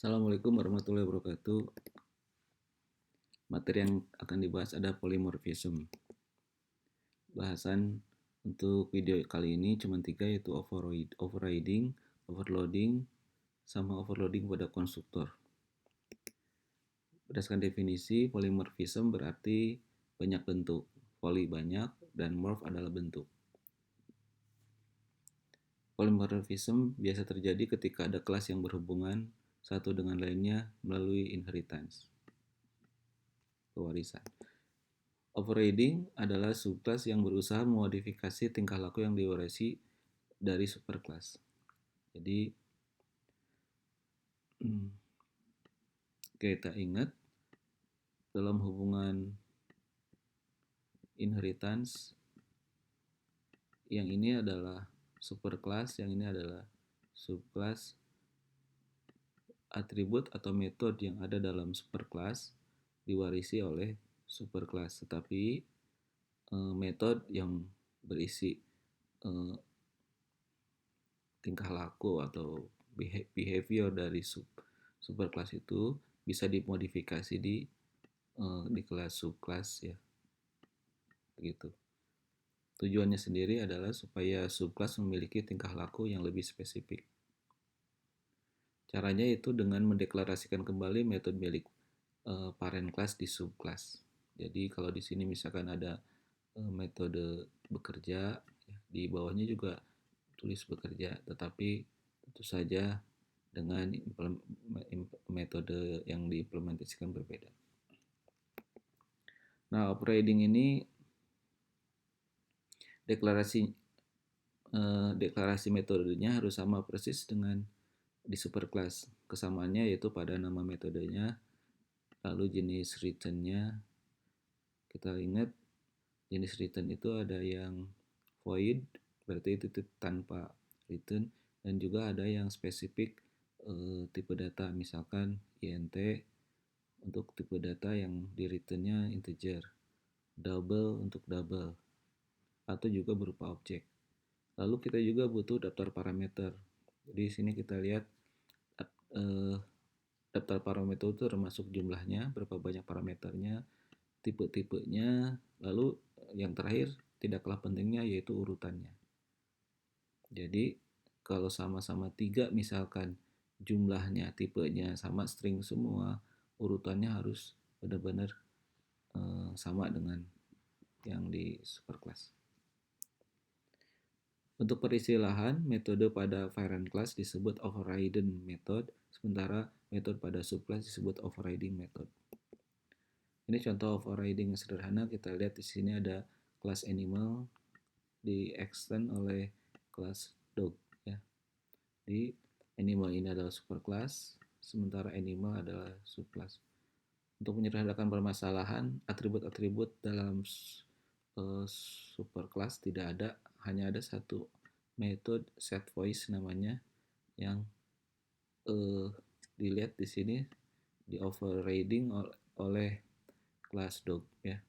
Assalamualaikum warahmatullahi wabarakatuh. Materi yang akan dibahas ada polymorphism. Bahasan untuk video kali ini cuma 3, yaitu overriding, overloading, sama overloading pada konstruktor. Berdasarkan definisi, polymorphism berarti banyak bentuk. Poly banyak dan morph adalah bentuk. Polymorphism biasa terjadi ketika ada kelas yang berhubungan satu dengan lainnya melalui inheritance, pewarisan. Overriding adalah subclass yang berusaha memodifikasi tingkah laku yang diwarisi dari superclass. Jadi kita ingat dalam hubungan inheritance, yang ini adalah superclass, yang ini adalah subclass. Atribut atau metode yang ada dalam superclass diwarisi oleh superclass, tetapi metode yang berisi tingkah laku atau behavior dari superclass itu bisa dimodifikasi di kelas subclass ya, begitu. Tujuannya sendiri adalah supaya subclass memiliki tingkah laku yang lebih spesifik. Caranya itu dengan mendeklarasikan kembali metode milik parent class di subclass. Jadi kalau di sini misalkan ada metode bekerja, di bawahnya juga tulis bekerja, tetapi tentu saja dengan metode yang diimplementasikan berbeda. Nah, operating ini deklarasi metodenya harus sama persis dengan di superclass. Kesamaannya yaitu pada nama metodenya, lalu jenis returnnya. Kita ingat jenis return itu ada yang void, berarti itu tanpa return, dan juga ada yang spesifik tipe data, misalkan int untuk tipe data yang di returnnya integer, double untuk double, atau juga berupa objek. Lalu kita juga butuh daftar parameter. Jadi di sini kita lihat daftar parameter itu termasuk jumlahnya, berapa banyak parameternya, tipe-tipenya, lalu yang terakhir tidak kalah pentingnya yaitu urutannya. Jadi kalau sama-sama 3 misalkan jumlahnya, tipenya sama string semua, urutannya harus benar-benar sama dengan yang di superclass. Untuk peristilahan, metode pada parent class disebut overridden method, sementara metode pada subclass disebut overriding method. Ini contoh overriding sederhana. Kita lihat di sini ada kelas animal di extend oleh kelas dog ya. Di animal ini adalah superclass, sementara animal adalah subclass. Untuk menyederhanakan permasalahan, atribut-atribut dalam superclass tidak ada, hanya ada satu metode setVoice namanya yang dilihat di sini di overriding oleh kelas dog ya.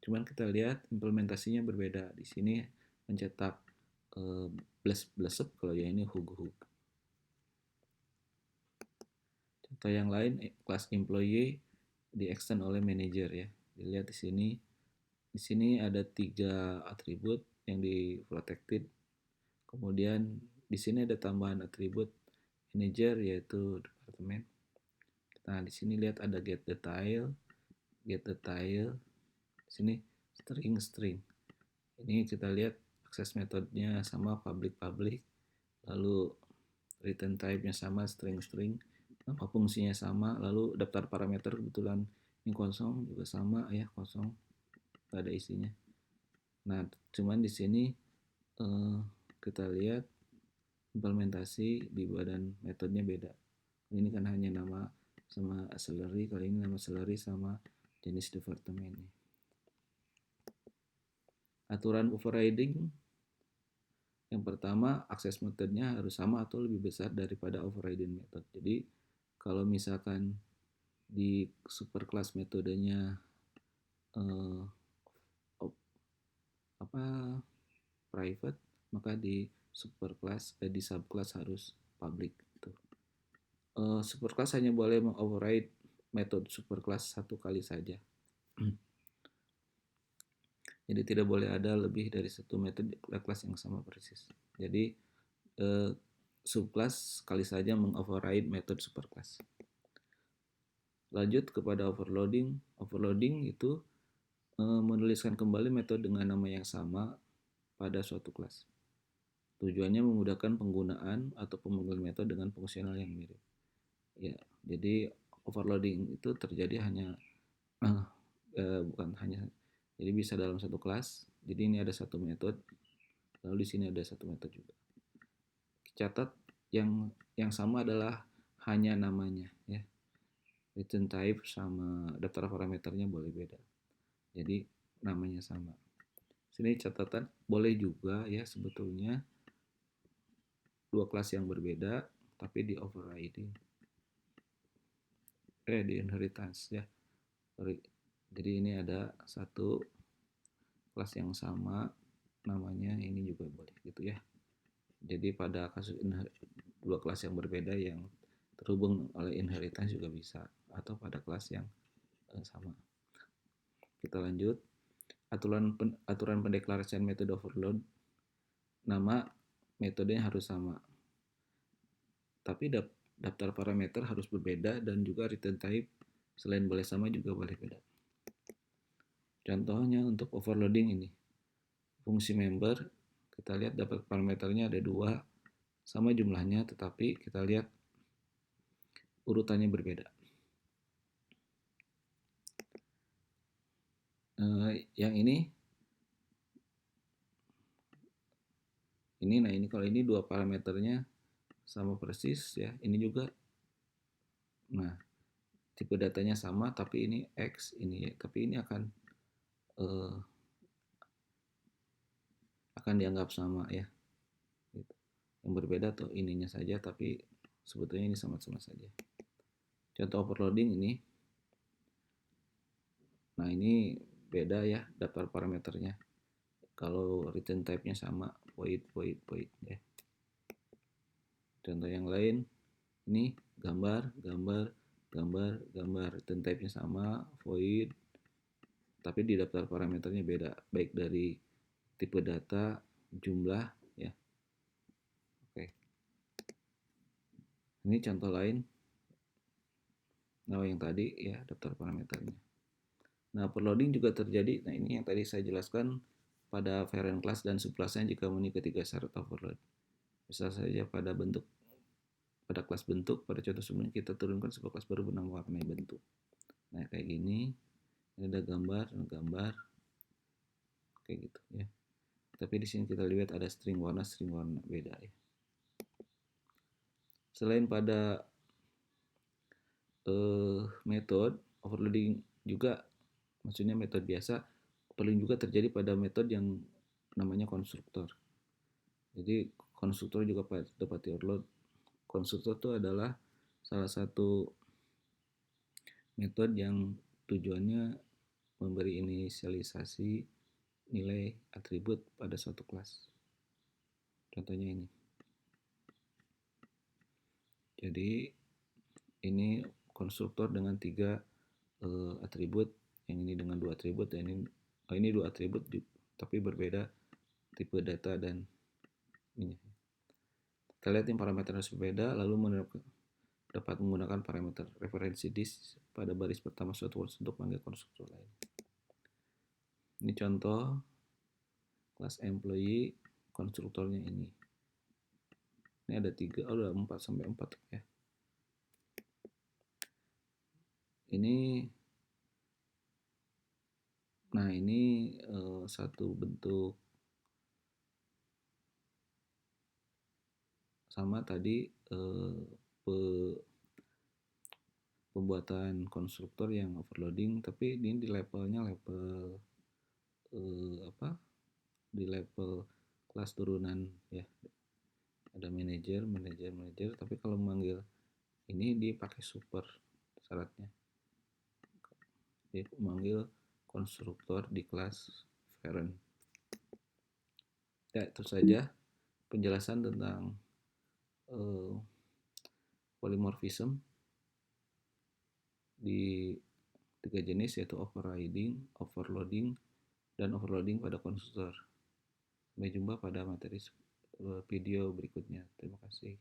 Cuman kita lihat implementasinya berbeda. Di sini mencetak blesep kalau yang ini hug. Contoh yang lain, kelas employee di extend oleh manager ya. Dilihat di sini. Di sini ada 3 atribut yang di protected. Kemudian di sini ada tambahan atribut manager yaitu departemen. Nah, di sini lihat ada get detail. Di sini string. Ini kita lihat akses metodenya sama public, lalu return type-nya sama string, nama fungsinya sama, lalu daftar parameter kebetulan ini kosong juga sama ya, kosong, nggak ada isinya. Nah, cuman di sini kita lihat implementasi di badan metodenya beda. Ini kan hanya nama sama salary, kali ini nama salary sama jenis departemennya. Aturan overriding yang pertama, akses metodenya harus sama atau lebih besar daripada overriding method. Jadi kalau misalkan di superclass metodenya private, maka di subclass harus public. Tuh. Superclass hanya boleh mengoverride metode superclass satu kali saja. Jadi tidak boleh ada lebih dari satu metode kelas yang sama persis. Jadi subclass sekali saja mengoverride metode superclass. Lanjut kepada overloading. Overloading itu menuliskan kembali metode dengan nama yang sama pada suatu kelas. Tujuannya memudahkan penggunaan atau pemanggilan metode dengan fungsional yang mirip. Ya, jadi overloading itu terjadi hanya bukan hanya, jadi bisa dalam satu kelas. Jadi ini ada satu metode, lalu di sini ada satu metode juga. Catat yang sama adalah hanya namanya, ya. Return type sama daftar parameternya boleh beda. Jadi namanya sama. Sini catatan boleh juga ya sebetulnya dua kelas yang berbeda tapi di overriding. Di inheritance ya. Jadi ini ada satu kelas yang sama namanya, ini juga boleh gitu ya. Jadi pada kasus dua kelas yang berbeda yang terhubung oleh inheritance juga bisa, atau pada kelas yang sama. Kita lanjut. Aturan pendeklarasian metode overload. Nama metodenya harus sama. Tapi daftar parameter harus berbeda dan juga return type selain boleh sama juga boleh beda. Contohnya untuk overloading ini. Fungsi member, kita lihat dapat parameternya ada 2 sama jumlahnya, tetapi kita lihat urutannya berbeda. Yang ini kalau ini 2 parameternya sama persis ya, ini juga. Nah, tipe datanya sama tapi ini X, ini Y, tapi ini akan dianggap sama ya. Yang berbeda tuh ininya saja, tapi sebetulnya ini sama-sama saja. Contoh overloading ini. Nah, ini beda ya daftar parameternya. Kalau return type-nya sama, void ya. Contoh yang lain, ini gambar, return type-nya sama, void, tapi di daftar parameternya beda, baik dari tipe data, jumlah, ya. Oke. Ini contoh lain. Nah, yang tadi ya daftar parameternya. Nah, overloading juga terjadi. Nah, ini yang tadi saya jelaskan pada parent class dan subclassnya jika memenuhi ketiga syarat overload. Bisa saja pada kelas bentuk, pada contoh sebelumnya kita turunkan sebuah kelas baru bernama warna bentuk. Nah, kayak gini. Ini ada gambar, kayak gitu ya. Tapi di sini kita lihat ada string warna beda ya. Selain pada metode overloading juga, maksudnya metode biasa, overloading juga terjadi pada metode yang namanya konstruktor. Jadi konstruktor juga dapat di-overload. Konstruktor itu adalah salah satu metode yang tujuannya memberi inisialisasi nilai atribut pada suatu kelas. Contohnya ini. Jadi ini konstruktor dengan 3 atribut, yang ini dengan 2 atribut, dan ini 2 atribut tapi berbeda tipe data dan ini. Kita lihat yang parameter harus berbeda, lalu dapat menggunakan parameter referensi dis pada baris pertama suatu words untuk panggil konstruktor lain. Ini contoh kelas employee, konstruktornya ini. Ini ada 3, ada 4 sampai 4 ya. Ini satu bentuk sama tadi pembuatan konstruktor yang overloading, tapi ini di levelnya di level kelas turunan ya. Ada manajer, tapi kalau memanggil ini dipakai super syaratnya. Dia memanggil konstruktor di kelas parent. Ya, itu saja penjelasan tentang polymorphism di 3 jenis, yaitu overriding, overloading, dan overloading pada konstruktor. Sampai jumpa pada materi video berikutnya. Terima kasih.